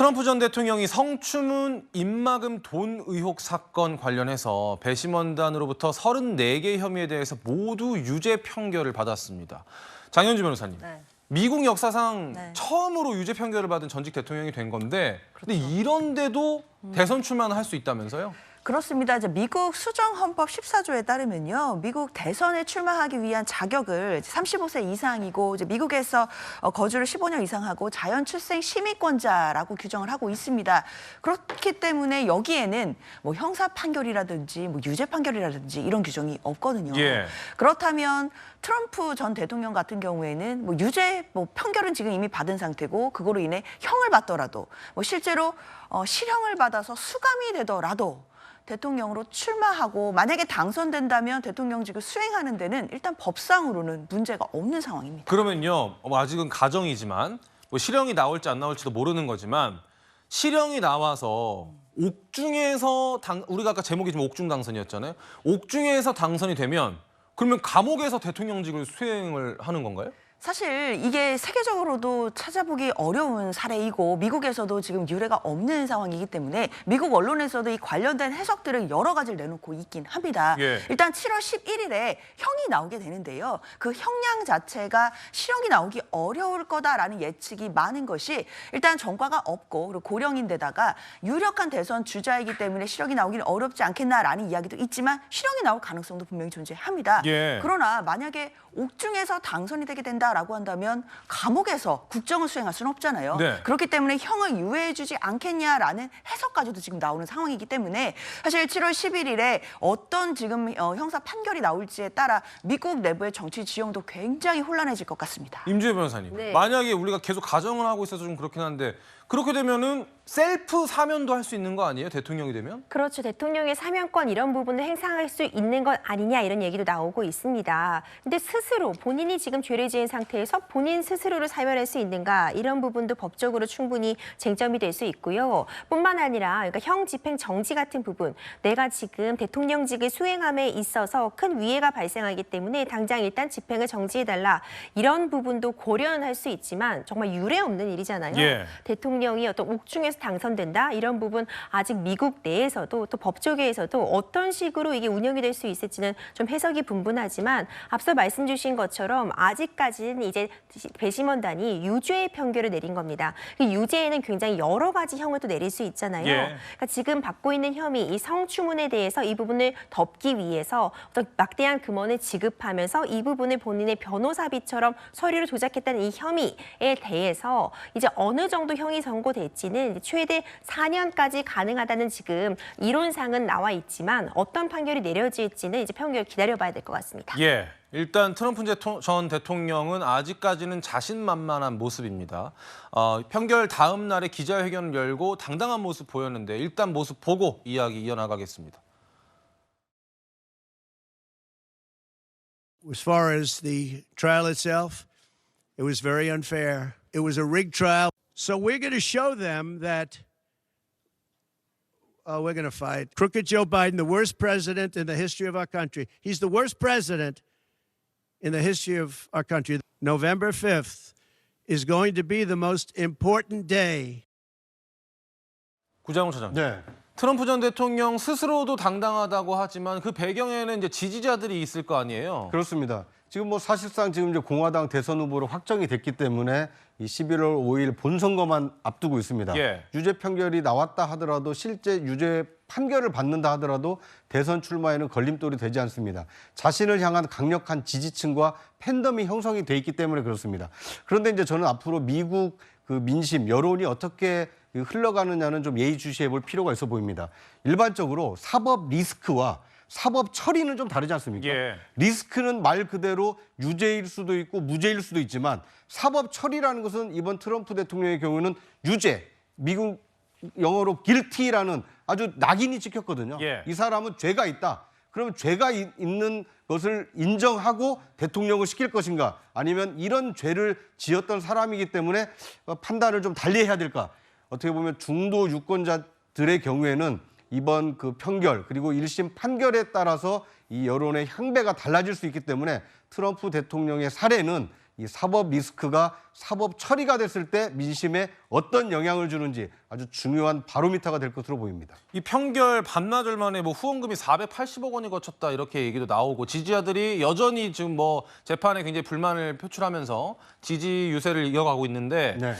트럼프 전 대통령이 성추문 입막음 돈 의혹 사건 관련해서 배심원단으로부터 34개 혐의에 대해서 모두 유죄 판결을 받았습니다. 장현주 변호사님, 네. 미국 역사상 네. 처음으로 유죄 판결을 받은 전직 대통령이 된 건데, 근데 이런데도 대선 출마는 할 수 있다면서요? 그렇습니다. 이제 미국 수정헌법 14조에 따르면요, 미국 대선에 출마하기 위한 자격을 35세 이상이고 이제 미국에서 거주를 15년 이상 하고 자연 출생 시민권자라고 규정을 하고 있습니다. 그렇기 때문에 여기에는 뭐 형사 판결이라든지 뭐 유죄 판결이라든지 이런 규정이 없거든요. 예. 그렇다면 트럼프 전 대통령 같은 경우에는 뭐 유죄 판결은 지금 이미 받은 상태고 그거로 인해 형을 받더라도 뭐 실제로 실형을 받아서 수감이 되더라도 대통령으로 출마하고 만약에 당선된다면 대통령직을 수행하는 데는 일단 법상으로는 문제가 없는 상황입니다. 그러면요, 아직은 가정이지만 뭐 실형이 나올지 안 나올지도 모르는 거지만 실형이 나와서 옥중에서 우리가 아까 제목이 지금 옥중 당선이었잖아요. 옥중에서 당선이 되면 그러면 감옥에서 대통령직을 수행을 하는 건가요? 사실 이게 세계적으로도 찾아보기 어려운 사례이고 미국에서도 지금 유례가 없는 상황이기 때문에 미국 언론에서도 이 관련된 해석들을 여러 가지를 내놓고 있긴 합니다. 예. 일단 7월 11일에 형이 나오게 되는데요. 그 형량 자체가 실형이 나오기 어려울 거다라는 예측이 많은 것이 일단 전과가 없고 그리고 고령인데다가 유력한 대선 주자이기 때문에 실형이 나오기는 어렵지 않겠나라는 이야기도 있지만 실형이 나올 가능성도 분명히 존재합니다. 예. 그러나 만약에 옥중에서 당선이 되게 된다라고 한다면 감옥에서 국정을 수행할 수는 없잖아요. 네. 그렇기 때문에 형을 유예해주지 않겠냐라는 해석까지도 지금 나오는 상황이기 때문에 사실 7월 11일에 어떤 지금 형사 판결이 나올지에 따라 미국 내부의 정치 지형도 굉장히 혼란해질 것 같습니다. 임주혜 변호사님, 네. 만약에 우리가 계속 가정을 하고 있어서 좀 그렇긴 한데 그렇게 되면은 셀프 사면도 할 수 있는 거 아니에요? 대통령이 되면? 그렇죠. 대통령의 사면권 이런 부분을 행사할 수 있는 것 아니냐 이런 얘기도 나오고 있습니다. 근데 스스로 본인이 지금 죄를 지은 상태에서 본인 스스로를 사면할 수 있는가 이런 부분도 법적으로 충분히 쟁점이 될 수 있고요. 뿐만 아니라 그러니까 형 집행 정지 같은 부분 내가 지금 대통령직을 수행함에 있어서 큰 위해가 발생하기 때문에 당장 일단 집행을 정지해달라 이런 부분도 고려는 할 수 있지만 정말 유례 없는 일이잖아요. 예. 대통령이 어떤 옥중에서 당선된다 이런 부분 아직 미국 내에서도 또 법조계에서도 어떤 식으로 이게 운영이 될 수 있을지는 좀 해석이 분분하지만 앞서 말씀 주신 것처럼 아직까지는 이제 배심원단이 유죄의 판결을 내린 겁니다. 유죄에는 굉장히 여러 가지 형을 또 내릴 수 있잖아요. 예. 그러니까 지금 받고 있는 혐의 이 성추문에 대해서 이 부분을 덮기 위해서 어떤 막대한 금원을 지급하면서 이 부분을 본인의 변호사비처럼 서류를 조작했다는 이 혐의에 대해서 이제 어느 정도 형이 선고될지는 최대 4년까지 가능하다는 지금 이론상은 나와 있지만 어떤 판결이 내려질지는 이제 판결 기다려봐야 될 것 같습니다. 예. 일단 트럼프 전 대통령은 아직까지는 자신만만한 모습입니다. 판결 다음 날에 기자회견을 열고 당당한 모습 보였는데 일단 모습 보고 이야기 이어나가겠습니다. As far as the trial itself, it was very unfair. It was a rigged trial. So we're going to show them that we're going to fight crooked Joe Biden, the worst president in the history of our country. He's the worst president in the history of our country. November 5th is going to be the most important day. 구장훈 차장님. 네. 트럼프 전 대통령 스스로도 당당하다고 하지만 그 배경에는 이제 지지자들이 있을 거 아니에요. 그렇습니다. 지금 뭐 사실상 지금 이제 공화당 대선 후보로 확정이 됐기 때문에 이 11월 5일 본선거만 앞두고 있습니다. 예. 유죄 판결이 나왔다 하더라도 실제 유죄 판결을 받는다 하더라도 대선 출마에는 걸림돌이 되지 않습니다. 자신을 향한 강력한 지지층과 팬덤이 형성이 돼 있기 때문에 그렇습니다. 그런데 이제 저는 앞으로 미국 그 민심, 여론이 어떻게 흘러가느냐는 좀 예의주시해 볼 필요가 있어 보입니다. 일반적으로 사법 리스크와 사법 처리는 좀 다르지 않습니까? 예. 리스크는 말 그대로 유죄일 수도 있고 무죄일 수도 있지만 사법 처리라는 것은 이번 트럼프 대통령의 경우는 유죄, 미국 영어로 guilty라는 아주 낙인이 찍혔거든요. 예. 이 사람은 죄가 있다. 그러면 죄가 있는 것을 인정하고 대통령을 시킬 것인가 아니면 이런 죄를 지었던 사람이기 때문에 판단을 좀 달리 해야 될까. 어떻게 보면 중도 유권자들의 경우에는 이번 그 판결 그리고 1심 판결에 따라서 이 여론의 향배가 달라질 수 있기 때문에 트럼프 대통령의 사례는 이 사법 리스크가 사법 처리가 됐을 때 민심에 어떤 영향을 주는지 아주 중요한 바로미터가 될 것으로 보입니다. 이 판결 반나절 만에 뭐 후원금이 480억 원이 거쳤다 이렇게 얘기도 나오고 지지자들이 여전히 지금 뭐 재판에 굉장히 불만을 표출하면서 지지 유세를 이어가고 있는데 네.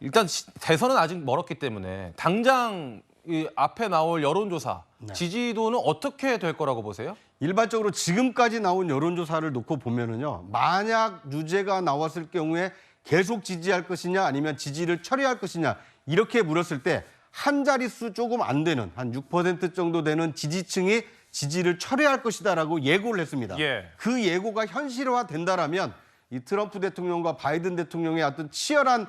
일단 대선은 아직 멀었기 때문에 당장 이 앞에 나올 여론조사 지지도는 어떻게 될 거라고 보세요? 일반적으로 지금까지 나온 여론조사를 놓고 보면은요, 만약 유죄가 나왔을 경우에 계속 지지할 것이냐 아니면 지지를 철회할 것이냐 이렇게 물었을 때 한 자릿수 조금 안 되는 한 6% 정도 되는 지지층이 지지를 철회할 것이다라고 예고를 했습니다. 예. 그 예고가 현실화된다라면 이 트럼프 대통령과 바이든 대통령의 어떤 치열한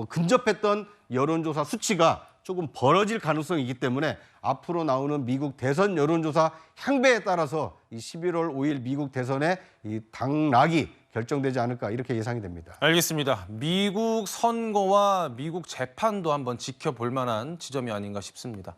근접했던 여론조사 수치가 조금 벌어질 가능성이 있기 때문에 앞으로 나오는 미국 대선 여론조사 향배에 따라서 이 11월 5일 미국 대선의 이 당락이 결정되지 않을까 이렇게 예상이 됩니다. 알겠습니다. 미국 선거와 미국 재판도 한번 지켜볼 만한 지점이 아닌가 싶습니다.